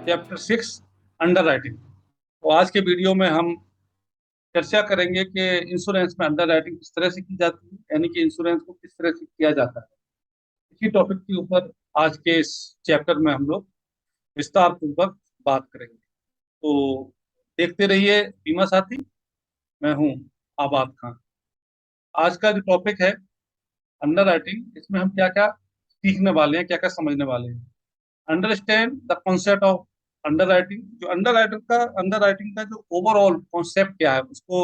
Chapter 6 under writing. तो आज के वीडियो में हम चर्चा करेंगे कि इंश्योरेंस में अंडर राइटिंग किस तरह से की जाती है, यानी कि इंश्योरेंस को किस तरह से किया जाता है। इसी टॉपिक के ऊपर आज के इस चैप्टर में हम लोग विस्तार पूर्वक बात करेंगे। तो देखते रहिए बीमा साथी। मैं हूँ आबाद खान। आज का जो टॉपिक है अंडर राइटिंग, इसमें हम क्या क्या सीखने वाले हैं, क्या क्या समझने वाले हैं। Understand the concept of under writing. जो अंडर राइटिंग का जो ओवरऑल कॉन्सेप्ट क्या है उसको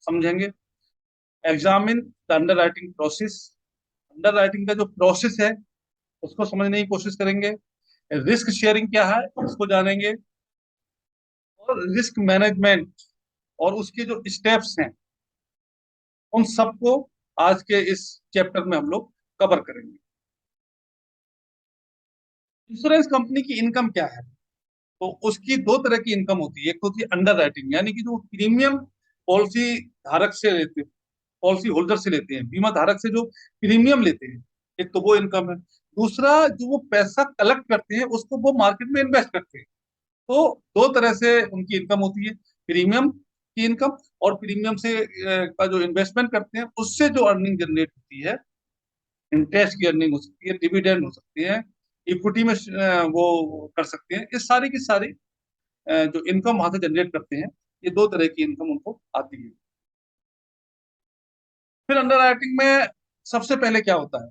समझेंगे। Examine the under writing process. Under writing का जो प्रोसेस है उसको समझने की कोशिश करेंगे। रिस्क शेयरिंग क्या है इसको जानेंगे, और रिस्क मैनेजमेंट और उसके जो स्टेप्स हैं उन सबको आज के इस चैप्टर में हम लोग कवर करेंगे। इंश्योरेंस कंपनी की इनकम क्या है? तो उसकी दो तरह की इनकम होती है। एक तो होती है अंडर राइटिंग, यानी कि जो प्रीमियम पॉलिसी धारक से लेते हैं, पॉलिसी होल्डर से लेते हैं, बीमा धारक से जो प्रीमियम लेते हैं, एक तो वो इनकम है। दूसरा, जो वो पैसा कलेक्ट करते हैं उसको वो मार्केट में इन्वेस्ट करते हैं। तो दो तरह से उनकी इनकम होती है, प्रीमियम की इनकम और प्रीमियम से का जो इन्वेस्टमेंट करते हैं उससे जो अर्निंग जनरेट होती है। इंटरेस्ट की अर्निंग हो सकती है, डिविडेंड हो सकती है, इक्विटी में वो कर सकते हैं। इस सारी की सारी जो इनकम वहां से जनरेट करते हैं, ये दो तरह की इनकम उनको आती है। फिर अंडर राइटिंग में सबसे पहले क्या होता है?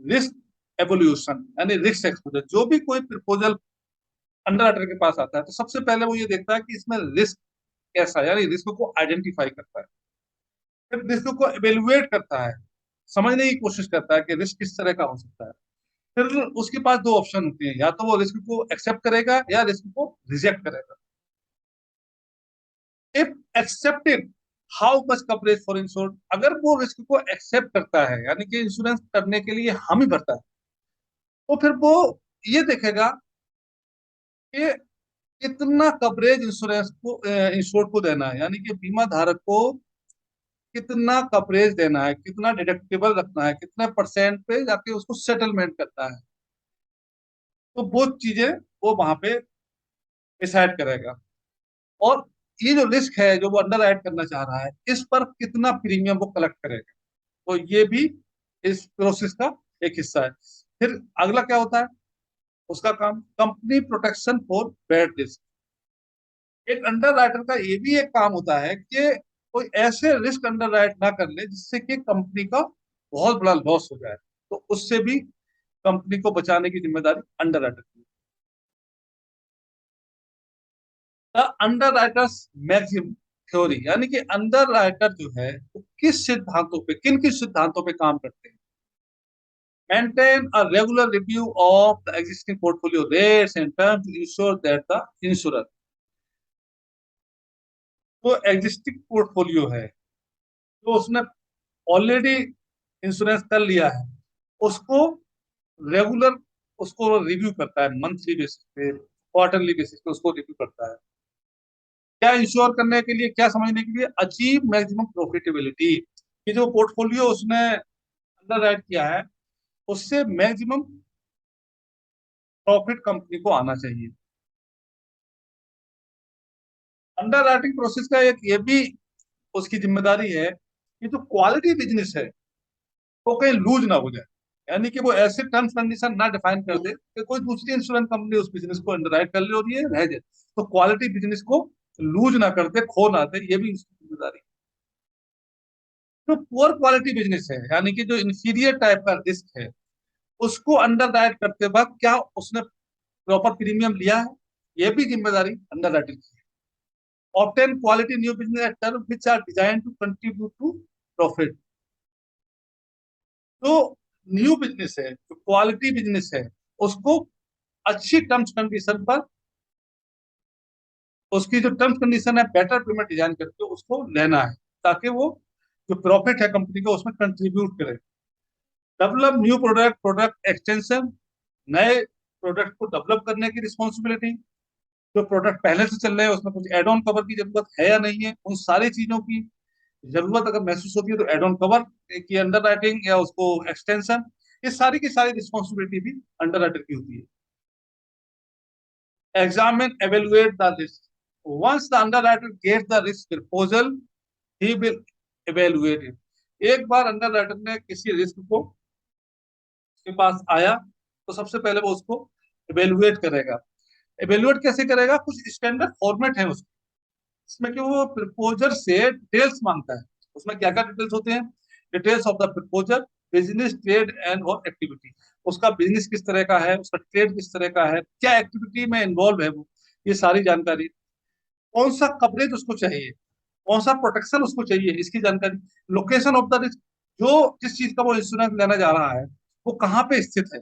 रिस्क एवोल्यूशन, यानी रिस्क एक्सपोजर। जो भी कोई प्रपोजल अंडर राइटर के पास आता है तो सबसे पहले वो ये देखता है कि इसमें रिस्क कैसा है, यानी रिस्क को आइडेंटिफाई करता है। फिर रिस्क को एवेल्युएट करता है, समझने की कोशिश करता है कि रिस्क किस तरह का हो सकता है। फिर उसके पास दो ऑप्शन होते हैं, या तो वो रिस्क को एक्सेप्ट करेगा या रिस्क को रिजेक्ट करेगा। If accepted, how much coverage for insured. अगर वो रिस्क को एक्सेप्ट करता है, यानी कि इंश्योरेंस करने के लिए हामी भरता है, तो फिर वो ये देखेगा कि कितना कवरेज इंश्योरेंस को इंश्योर्ड को देना है, यानी कि बीमा धारक को कितना कवरेज देना है, कितना डिडक्टिबल रखना है, कितने परसेंट पे जाके उसको सेटलमेंट करना है। तो वो चीजें वो वहां पे डिसाइड करेगा। और ये जो रिस्क है जो वो अंडर राइट करना चाह रहा है, इस पर कितना प्रीमियम वो कलेक्ट करेगा। तो ये भी इस प्रोसेस का एक हिस्सा है। फिर अगला क्या होता है उसका काम? Company protection for bad risk. एक अंडर राइटर का ये भी एक काम होता है कि कोई ऐसे रिस्क अंडर राइट ना कर ले जिससे कि कंपनी का बहुत बड़ा लॉस हो जाए। तो उससे भी कंपनी को बचाने की जिम्मेदारी अंडर राइटर की। The underwriters maxim theory, यानी कि अंडर राइटर जो है वो किस सिद्धांतों पे, किन किन सिद्धांतों पे काम करते हैं? maintain a regular review of the existing portfolio rates and terms to ensure that the insurer, तो एग्जिस्टिंग पोर्टफोलियो है तो उसने ऑलरेडी इंश्योरेंस कर लिया है, उसको रेगुलर उसको रिव्यू करता है, मंथली बेसिस पे, क्वार्टरली बेसिस पे उसको रिव्यू करता है। क्या इंश्योर करने के लिए, क्या समझने के लिए? अचीव मैक्सिमम प्रॉफिटेबिलिटी, कि जो पोर्टफोलियो उसने अंडर राइट किया है उससे मैक्सिमम प्रॉफिट कंपनी को आना चाहिए। अंडर राइटिंग प्रोसेस का एक ये भी उसकी जिम्मेदारी है कि जो क्वालिटी बिजनेस है वो कहीं लूज ना हो जाए, यानी कि वो ऐसे टर्म्स कंडीशन ना डिफाइन कर दे कि कोई दूसरी इंश्योरेंस कंपनी उस बिजनेस को अंडरराइट कर ले और ये रह जाए। तो क्वालिटी बिजनेस को लूज ना कर दे, खो ना दे, ये भी उसकी जिम्मेदारी है। जो पुअर क्वालिटी बिजनेस है, यानी कि जो इंफीरियर टाइप का रिस्क है, उसको अंडरराइट करते वक्त क्या उसने प्रॉपर प्रीमियम लिया है, ये भी जिम्मेदारी अंडरराइटिंग की है। Obtain quality new business at term which are design to contribute to profit. जो न्यू बिजनेस है, जो क्वालिटी बिजनेस है, उसको अच्छी टर्म्स कंडीशन पर, उसकी जो टर्म्स कंडीशन है बेटर पेमेंट डिजाइन करके उसको लेना है, ताकि वो जो प्रॉफिट है कंपनी का उसमें कंट्रीब्यूट करे। Develop new product, product extension, नए प्रोडक्ट को डेवलप करने की रिस्पॉन्सिबिलिटी। जो प्रोडक्ट पहले से चल रहे हैं उसमें कुछ एड ऑन कवर की जरूरत है या नहीं है, उन सारी चीजों की जरूरत अगर महसूस होती है तो एड ऑन कवर की अंडर राइटिंग या उसको एक्सटेंशन, ये सारी की सारी रिस्पॉन्सिबिलिटी भी अंडर राइटर की होती है। examine, evaluate the risk. Once the underwriter gets the risk proposal, he will evaluate it. एक बार अंडरराइटर ने किसी रिस्क को उसके पास आया तो सबसे पहले वो उसको इवेलुएट करेगा। इवेलुएट कैसे करेगा? कुछ स्टैंडर्ड फॉर्मेट है उसके, इसमें कि वो प्रपोजर से डिटेल्स मांगता है। उसमें क्या क्या डिटेल्स होते हैं? Details of the proposer, business, trade and और एक्टिविटी। उसका बिजनेस किस तरह का है, उसका ट्रेड किस तरह का है, क्या एक्टिविटी में इन्वॉल्व है वो, ये सारी जानकारी। कौन सा कवरेज उसको चाहिए, कौन सा प्रोटेक्शन उसको चाहिए, इसकी जानकारी। लोकेशन ऑफ द रिस्क, जो जिस चीज का वो इंश्योरेंस लेना जा रहा है वो कहाँ पे स्थित है,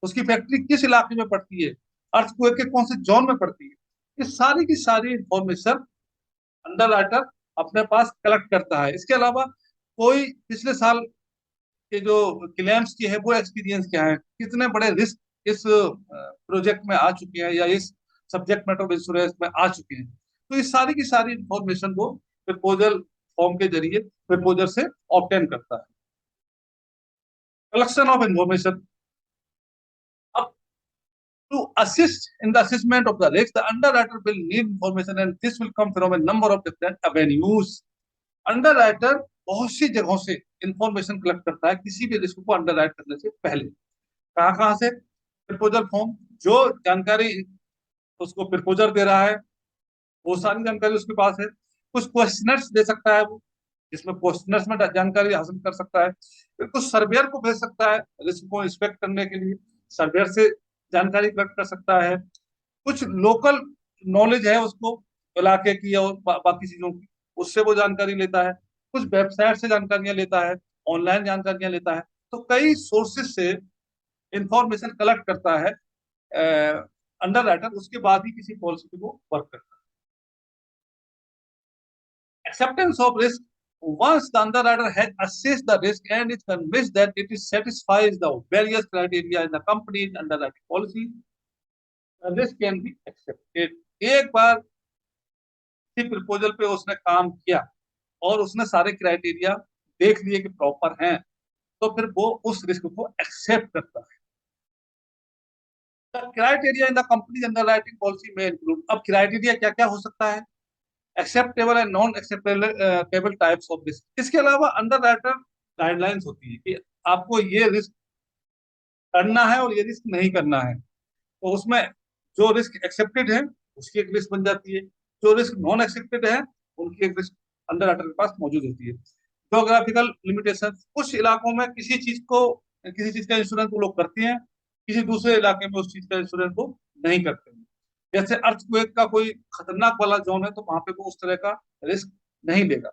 उसकी फैक्ट्री किस इलाके में पड़ती है, अर्थक्वेक के कौन से जोन में पड़ती है, ये सारी की सारी इंफॉर्मेशन अंडरराइटर अपने पास कलेक्ट करता है। इसके अलावा कोई पिछले साल के जो क्लेम्स की है वो एक्सपीरियंस क्या है, कितने बड़े रिस्क इस प्रोजेक्ट में आ चुके हैं या इस सब्जेक्ट मैटर ऑफ इंश्योरेंस में आ चुके हैं। तो इस सारी की सारी इंफॉर्मेशन वो प्रपोजल फॉर्म के जरिए प्रपोजल से ऑब्टेन करता है। Collection of information. अब to assist in the assessment of the risk, the underwriter will need information and this will come from a number of different avenues. Underwriter बहुत सी जगहों से information collect करता है किसी भी रिस्क को अंडरराइट करने से पहले। कहाँ कहाँ से? प्रपोजल फॉर्म, जो जानकारी उसको प्रपोजर दे रहा है वो सारी जानकारी उसके पास है। कुछ क्वेश्चनर्स दे सकता है वो, जिसमें क्वेश्चनर्स में जानकारी हासिल कर सकता है। फिर कुछ सर्वेयर को भेज सकता है रिस्क को इंस्पेक्ट करने के लिए, सर्वेयर से जानकारी कलेक्ट कर सकता है। कुछ लोकल नॉलेज है उसको इलाके की और बाकी चीजों की, उससे वो जानकारी लेता है। कुछ वेबसाइट से जानकारियां लेता है, ऑनलाइन जानकारियां लेता है। तो कई सोर्सेज से इंफॉर्मेशन कलेक्ट करता है अंडर राइटर, उसके बाद ही किसी पॉलिसी पे वो वर्क करता है। Acceptance of risk. Once the underwriter has assessed the risk and is convinced that it is satisfies the various criteria in the company's underwriting policy, the risk can be accepted. एक बार किसी proposal पे उसने काम किया और उसने सारे criteria देख लिए कि प्रॉपर हैं, तो फिर वो उस रिस्क को एक्सेप्ट करता है। Criteria in the company underwriting policy में इंक्लूड। अब क्राइटेरिया क्या क्या हो सकता है? Acceptable and non acceptable types of risk. इसके अलावा अंडरराइटर गाइडलाइंस होती है कि आपको ये रिस्क करना है और ये रिस्क नहीं करना है। तो उसमें जो रिस्क एक्सेप्टेड है उसकी एक लिस्ट बन जाती है, जो रिस्क नॉन एक्सेप्टेड है उनकी एक लिस्ट अंडरराइटर के पास मौजूद होती है। जोग्राफिकल लिमिटेशन, कुछ इलाकों में किसी चीज का इंश्योरेंस वो लोग करते हैं, किसी दूसरे इलाके में उस चीज का इंश्योरेंस वो नहीं करते हैं। जैसे अर्थक्वेक का कोई खतरनाक वाला जोन है तो वहां पे वो उस तरह का रिस्क नहीं लेगा।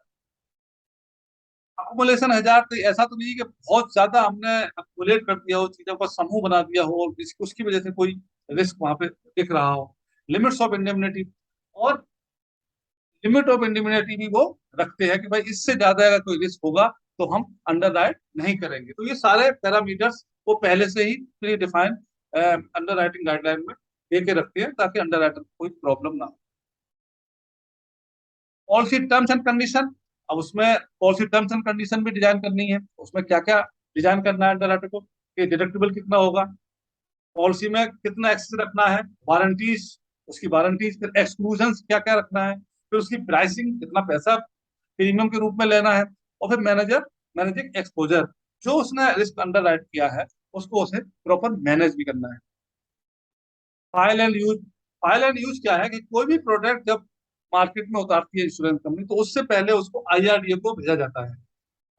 अकुमुलेशन हजार, तो ऐसा तो नहीं कि बहुत ज्यादा हमने अकुमुलेट कर दिया हो, चीजों का समूह बना दिया हो और उसकी वजह से कोई रिस्क वहां पे दिख रहा हो। लिमिट्स ऑफ इंडेमनिटी, और लिमिट ऑफ इंडेमनिटी भी वो रखते हैं कि भाई इससे ज्यादा अगर कोई रिस्क होगा तो हम अंडर राइट नहीं करेंगे। तो ये सारे पैरामीटर्स वो पहले से ही predefine underwriting guideline में दे के रखते हैं ताकि अंडर राइटर को कोई प्रॉब्लम ना हो। Policy terms and condition. अब उसमें पॉलिसी टर्म्स एंड कंडीशन भी डिजाइन करनी है, उसमें क्या क्या डिजाइन करना है अंडर राइटर को, कि डिडक्टिबल कितना होगा, पॉलिसी में कितना एक्सेस रखना है, वारंटीज, उसकी वारंटीज, फिर एक्सक्लूजन क्या क्या रखना है, फिर उसकी प्राइसिंग, कितना पैसा प्रीमियम के रूप में लेना है, और फिर मैनेजिंग एक्सपोजर, जो उसने रिस्क अंडर राइट किया है उसको उसे प्रॉपर मैनेज भी करना है। File and use. File and use क्या है कि कोई भी प्रोडक्ट जब मार्केट में उतारती है इंश्योरेंस कंपनी तो उससे पहले उसको आईआरडीए को भेजा जाता है।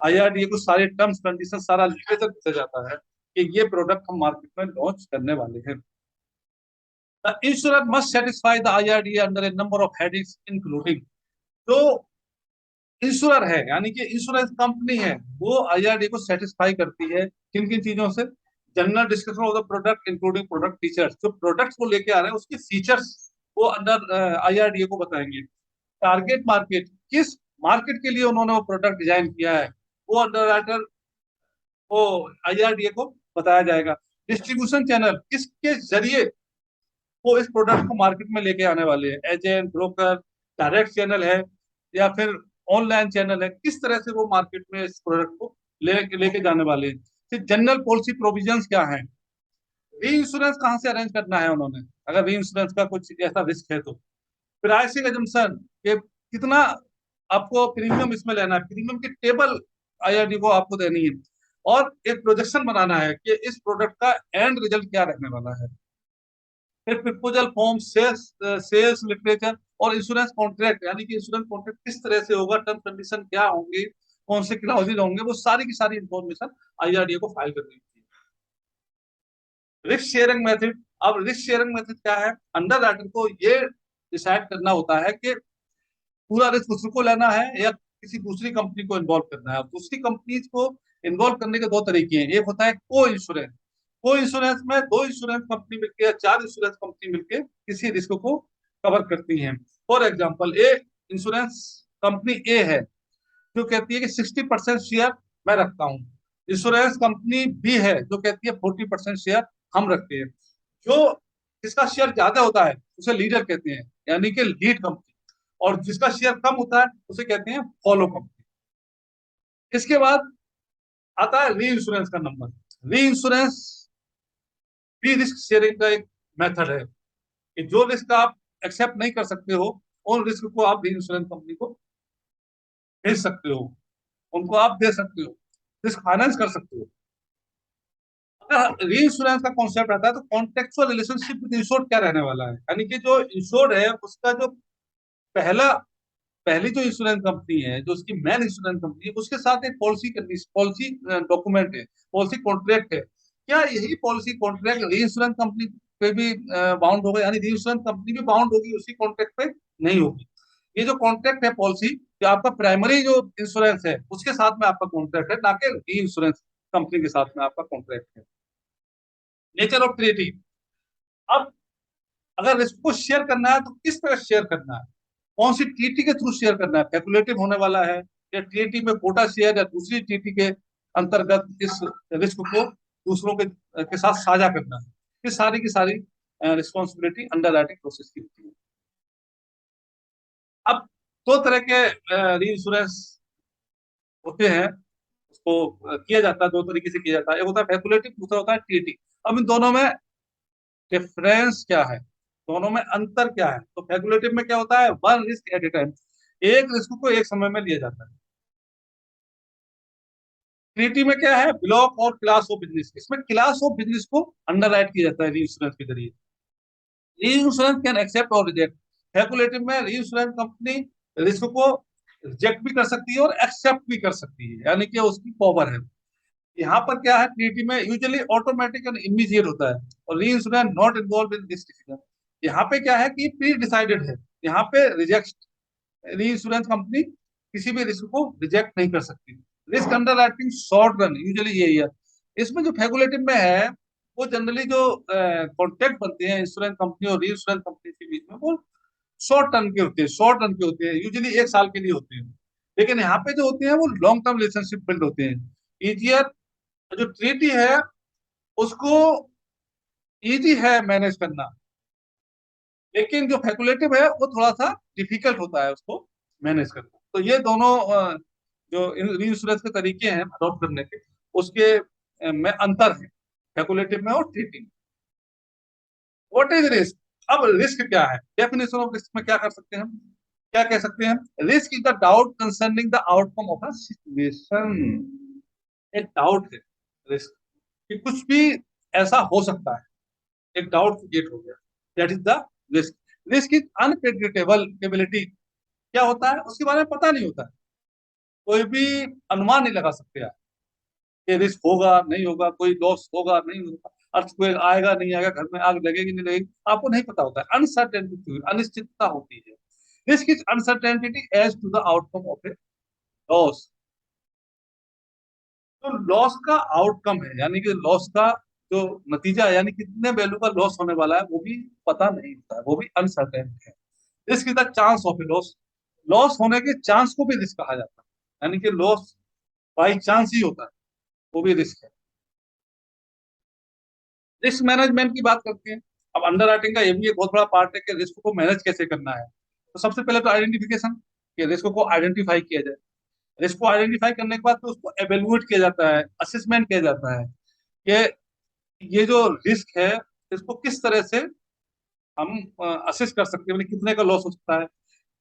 आईआरडीए को सारे टर्म्स कंडीशन सारा लिटरेचर भेजा जाता है कि ये प्रोडक्ट हम मार्केट में लॉन्च करने वाले हैं। The insurance must satisfy the IRDA under A number of headings including. जो इंश्योरर है यानी कि इंश्योरेंस कंपनी है वो आईआरडीए को सेटिस्फाई करती है किन किन चीजों से? General description of the product including product features, जो प्रोडक्ट्स को लेके आ रहे हैं उसके फीचर्स वो अंदर आईआरडीए को बताएंगे। टारगेट मार्केट, किस मार्केट के लिए उन्होंने वो प्रोडक्ट डिजाइन किया है वो अंडर वो आईआरडीए को बताया जाएगा। डिस्ट्रीब्यूशन चैनल, किसके जरिए वो इस प्रोडक्ट को मार्केट में लेके आने वाले हैं, एजेंट, ब्रोकर, डायरेक्ट चैनल है या फिर ऑनलाइन चैनल है, किस तरह से वो मार्केट में इस प्रोडक्ट को लेके जाने वाले हैं। फिर जनरल पॉलिसी प्रोविजंस क्या है, री इंश्योरेंस कहाँ से अरेंज करना है उन्होंने, अगर री इंश्योरेंस का कुछ ऐसा रिस्क है तो। प्राइसिंग एजम्पशन कि कितना आपको प्रीमियम इसमें लेना है, प्रीमियम की टेबल आईआरडी को आपको देनी है, और एक प्रोजेक्शन बनाना है कि इस प्रोडक्ट का एंड रिजल्ट क्या रहने वाला है। फिर proposal form, sales sales literature, और इंश्योरेंस कॉन्ट्रैक्ट, यानी कि इंश्योरेंस कॉन्ट्रैक्ट किस तरह से होगा, टर्म कंडीशन क्या होंगे, कौन से क्लाउजेज होंगे, वो सारी की सारी इंफॉर्मेशन आईआरडीए को फाइल करनी होती है। रिस्क शेयरिंग मेथड, अब रिस्क शेयरिंग मेथड क्या है, अंडर राइटर को ये डिसाइड करना होता है कि पूरा रिस्क उसको लेना है या किसी दूसरी कंपनी को इन्वॉल्व करना है। दूसरी कंपनीज को इन्वॉल्व करने के दो तरीके हैं, एक होता है को इंश्योरेंस। को इंश्योरेंस में दो इंश्योरेंस कंपनी मिलकर या चार इंश्योरेंस कंपनी मिलकर किसी रिस्क को कवर करती हैं। For example, a insurance company A है जो कहती है कि 60% शेयर मैं रखता हूँ। इंश्योरेंस कंपनी बी है जो कहती है 40% शेयर हम रखते हैं। जो जिसका शेयर ज्यादा होता है उसे लीडर कहते हैं, यानी कि लीड कंपनी, और जिसका शेयर कम होता है उसे कहते हैं फॉलो कंपनी। इसके बाद आता है री इंश्योरेंस का नंबर। री इंश्योरेंस भी रिस्क शेयरिंग का एक मेथड है कि जो रिस्क आप एक्सेप्ट नहीं कर सकते हो, उन रिस्क को आप री इंश्योरेंस कंपनी को भेज सकते हो, उनको आप दे सकते हो, रिस्क फाइनेंस कर सकते हो। अगर री इंश्योरेंस का कॉन्सेप्ट आता है तो कॉन्टेक्चुअल रिलेशनशिप विद इंश्योर्ड क्या रहने वाला है, यानी कि जो इंश्योर्ड है उसका जो पहला पहली जो इंश्योरेंस कंपनी है, जो उसकी मेन इंश्योरेंस कंपनी है, उसके साथ एक पॉलिसी डॉक्यूमेंट है, पॉलिसी कॉन्ट्रैक्ट है। क्या यही पॉलिसी कॉन्ट्रैक्ट री इंश्योरेंस कंपनी पे भी बाउंड होगा, यानी री इंश्योरेंस कंपनी भी बाउंड होगी उसी कॉन्ट्रैक्ट पे? नहीं होगी। ये जो कॉन्ट्रैक्ट है पॉलिसी, जो आपका प्राइमरी जो इंश्योरेंस है उसके साथ में आपका कॉन्ट्रैक्ट है, ना कि री इंश्योरेंस कंपनी के साथ में आपका कॉन्ट्रैक्ट है। नेचर ऑफ ट्रीटी, अब अगर रिस्क को शेयर करना है तो किस तरह शेयर करना है, कौन सी टीटी के थ्रू शेयर करना है, स्पेकुलेटिव होने वाला है या टीटी में कोटा शेयर या दूसरी टीटी के अंतर्गत इस रिस्क को दूसरों के साथ साझा करना है। ये सारी की सारी रिस्पॉन्सिबिलिटी अंडर राइटिंग प्रोसेस की होती है। अब दो तरह के री इंश्योरेंस होते हैं, उसको किया जाता है, दो तरीके से किया जाता है, एक होता है स्पेकुलेटिव, दूसरा होता है टीटी। अब इन दोनों में डिफरेंस क्या है, दोनों में अंतर क्या है? तो स्पेकुलेटिव में क्या होता है, one risk at A time, एक रिस्क को एक समय में लिया जाता है। ट्रीटी में क्या है, ब्लॉक और क्लास ऑफ बिजनेस, इसमें क्लास ऑफ बिजनेस को अंडर राइट किया जाता है री इंश्योरेंस के जरिए। री इंश्योरेंस कैन एक्सेप्ट और रिजेक्ट, स्पेकुलेटिव में री इंश्योरेंस कंपनी रिस्क को रिजेक्ट भी कर सकती है और एक्सेप्ट भी कर सकती है, यानी कि उसकी पावर है। यहाँ पर क्या है, ट्रीटी में यूजुअली ऑटोमेटिक एंड इमीडिएट होता है, और री insurance not involve in this decision. यहाँ पे क्या है कि प्री डिसाइडेड है, यहाँ पे रिजेक्ट, री इंश्योरेंस कंपनी किसी भी रिस्क को रिजेक्ट नहीं कर सकती। Risk under writing short run, usually यही है। इसमें जो स्पेकुलेटिव में है, वो जनरली जो कॉन्ट्रैक्ट बनते हैं इंश्योरेंस कंपनी और री इंश्योरेंस कंपनी के बीच में, वो शॉर्ट टर्म के होते हैं, शॉर्ट रन के होते हैं, यूजुअली एक साल के लिए होते हैं। लेकिन यहाँ पे जो होते हैं वो लॉन्ग टर्म रिलेशनशिप बिल्ड होते हैं। ईजियर, जो ट्रीटी है उसको इजी है मैनेज करना, लेकिन जो स्पेकुलेटिव है वो थोड़ा सा डिफिकल्ट होता है उसको मैनेज करना। तो ये दोनों जो इंश्योरेंस के तरीके हैं अडॉप्ट करने के, उसके में अंतर है स्पेकुलेटिव में और ट्रीटी में। व्हाट इज रिस्क, अब रिस्क क्या है, डेफिनेशन ऑफ रिस्क में क्या कर सकते हैं हम, क्या कह सकते हैं, risk is the doubt concerning the outcome of a situation. एक डाउट है रिस्क, कि कुछ भी ऐसा हो सकता है, एक डाउट क्रिएट हो गया, that is the risk. Risk is unpredictable ability, क्या होता है उसके बारे में पता नहीं होता है, कोई भी अनुमान नहीं लगा सकते आप कि रिस्क होगा नहीं होगा, कोई लॉस होगा नहीं होगा, अर्थक्वेक आएगा नहीं आएगा, घर में आग लगेगी नहीं लगेगी, आपको नहीं पता होता है। अनसर्टेनिटी, अनिश्चितता होती है। Risk is uncertainty as to the outcome of a loss, तो लॉस का आउटकम है, यानी कि लॉस का जो नतीजा है, यानी कितने वैल्यू का लॉस होने वाला है, वो भी पता नहीं होता है, वो भी अनसर्टेन है। Risk is the chance of a loss, loss होने के चांस को भी रिस्क कहा जाता है, यानी कि लॉस बाई चांस ही होता है, वो भी रिस्क है। रिस्क मैनेजमेंट की बात करते हैं। अब अंडर राइटिंग का ये भी एक बहुत बड़ा पार्ट है कि रिस्क को मैनेज कैसे करना है। तो सबसे पहले तो आइडेंटिफिकेशन, कि रिस्क को आइडेंटिफाई किया जाए। रिस्क को आइडेंटिफाई करने के बाद तो उसको एवेल्युएट किया जाता है, असेसमेंट किया जाता है कि ये जो रिस्क है इसको किस तरह से हम असेस कर सकते हैं, मतलब कितने का लॉस हो सकता है,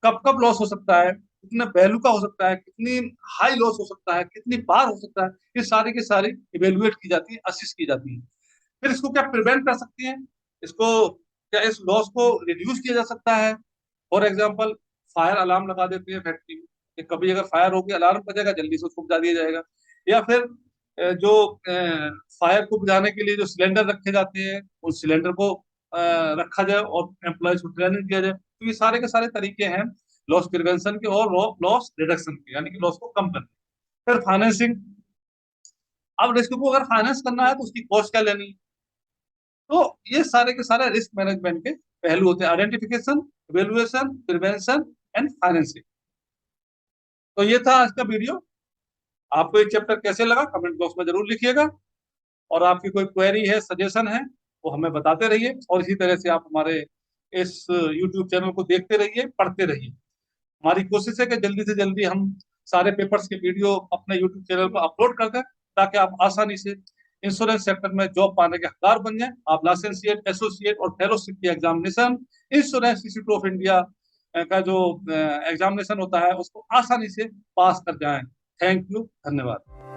कब कब लॉस हो सकता है, कितने वैल्यू का हो सकता है, कितनी हाई लॉस हो सकता है, कितनी बार हो सकता है, ये सारी की सारी इवेल्युएट की जाती है, असिस्ट की जाती है। फिर इसको क्या प्रिवेंट कर सकती है, इसको क्या इस लॉस को रिड्यूस किया जा सकता है। फॉर एग्जाम्पल फायर अलार्म लगा देते हैं फैक्ट्री में कि कभी अगर फायर होगी अलार्म बजेगा, जल्दी से उसको बुझा दिया जाएगा। या फिर जो फायर को बुझाने के लिए जो सिलेंडर रखे जाते हैं उस सिलेंडर को रखा जाए और एम्प्लॉयज को ट्रेनिंग दिया जाए। तो ये सारे के सारे तरीके हैं लॉस प्रिवेंशन के और लॉस रिडक्शन के, यानी कि लॉस को कम करने। फिर फाइनेंसिंग, अब रिस्क को अगर फाइनेंस करना है तो उसकी कॉस्ट क्या लेनी है। तो ये सारे के सारे रिस्क मैनेजमेंट के पहलू होते हैं, identification, evaluation, prevention and financing. तो ये था आज का वीडियो। आपको ये चैप्टर कैसे लगा कमेंट बॉक्स में जरूर लिखिएगा, और आपकी कोई क्वेरी है, सजेशन है, वो हमें बताते रहिए। और इसी तरह से आप हमारे इस यूट्यूब चैनल को देखते रहिए, पढ़ते रहिए। हमारी कोशिश है कि जल्दी से जल्दी हम सारे पेपर्स के वीडियो अपने यूट्यूब चैनल पर अपलोड कर दें, ताकि आप आसानी से इंश्योरेंस सेक्टर में जॉब पाने के हकदार बन जाएं। आप लाइसेंसिएट, एसोसिएट और फेलोशिप की examination insurance institute of India का जो एग्जामिनेशन होता है उसको आसानी से पास कर जाएं। थैंक यू, धन्यवाद।